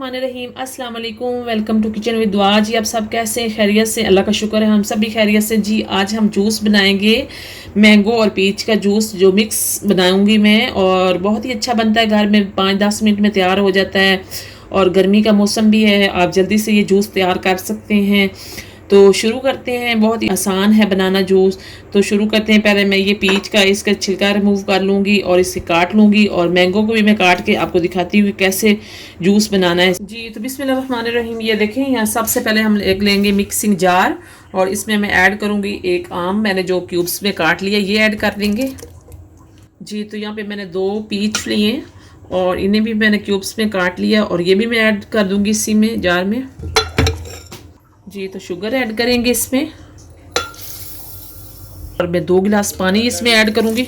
बिस्मिल्लाहिर्रहमानिर्रहीम अस्सलाम वालेकुम। वेलकम टू किचन विद दुआ। जी आप सब कैसे हैं? खैरियत से? अल्लाह का शुक्र है हम सब भी खैरियत से। जी आज हम जूस बनाएंगे, मैंगो और पीच का जूस जो मिक्स बनाऊंगी मैं, और बहुत ही अच्छा बनता है। घर में 5-10 मिनट में तैयार हो जाता है, और गर्मी का मौसम भी है, आप जल्दी से ये जूस तैयार कर सकते हैं। तो शुरू करते हैं। बहुत ही आसान है बनाना जूस। तो शुरू करते हैं। पहले मैं ये पीच का इसका छिलका रिमूव कर लूँगी और इसे काट लूँगी, और मैंगो को भी मैं काट के आपको दिखाती हूँ कैसे जूस बनाना है। जी तो बिस्मिल्लाहिर्रहमानिर्रहीम। ये देखें, यहाँ सबसे पहले हम एक लेंगे मिक्सिंग जार, और इसमें मैं ऐड करूँगी एक आम, मैंने जो क्यूब्स में काट लिया, ये ऐड कर देंगे। जी तो यहाँ पे मैंने 2 पीच लिए और इन्हें भी मैंने क्यूब्स में काट लिया, और ये भी मैं ऐड कर दूँगी इसी में, जार में। जी तो शुगर ऐड करेंगे इसमें, और मैं 2 गिलास पानी इसमें ऐड करूंगी।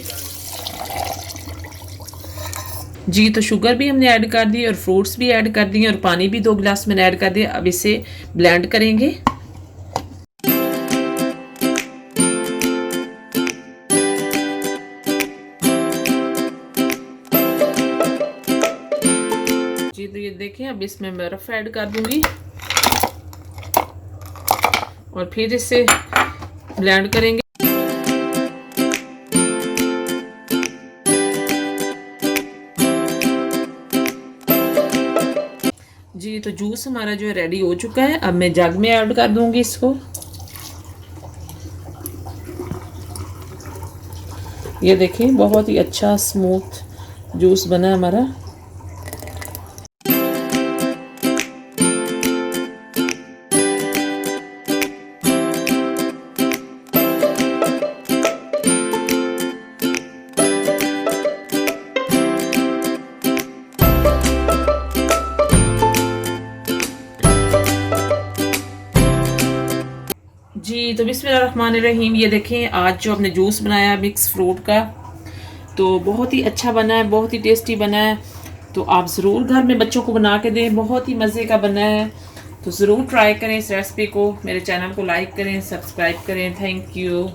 जी तो शुगर भी हमने ऐड कर दी, और फ्रूट्स भी ऐड कर दिए, और पानी भी 2 गिलास मैंने ऐड कर दिया। अब इसे ब्लेंड करेंगे। जी तो ये देखें, अब इसमें बर्फ ऐड कर दूंगी, और फिर इसे ब्लेंड करेंगे। जी तो जूस हमारा जो है रेडी हो चुका है। अब मैं जग में ऐड कर दूंगी इसको। ये देखिए, बहुत ही अच्छा स्मूथ जूस बना हमारा। जी तो बिस्मिल्लाहिर्रहमानिर्रहीम। ये देखें, आज जो हमने जूस बनाया मिक्स फ्रूट का, तो बहुत ही अच्छा बना है, बहुत ही टेस्टी बना है। तो आप ज़रूर घर में बच्चों को बना के दें, बहुत ही मज़े का बना है। तो ज़रूर ट्राई करें इस रेसिपी को। मेरे चैनल को लाइक करें, सब्सक्राइब करें। Thank you.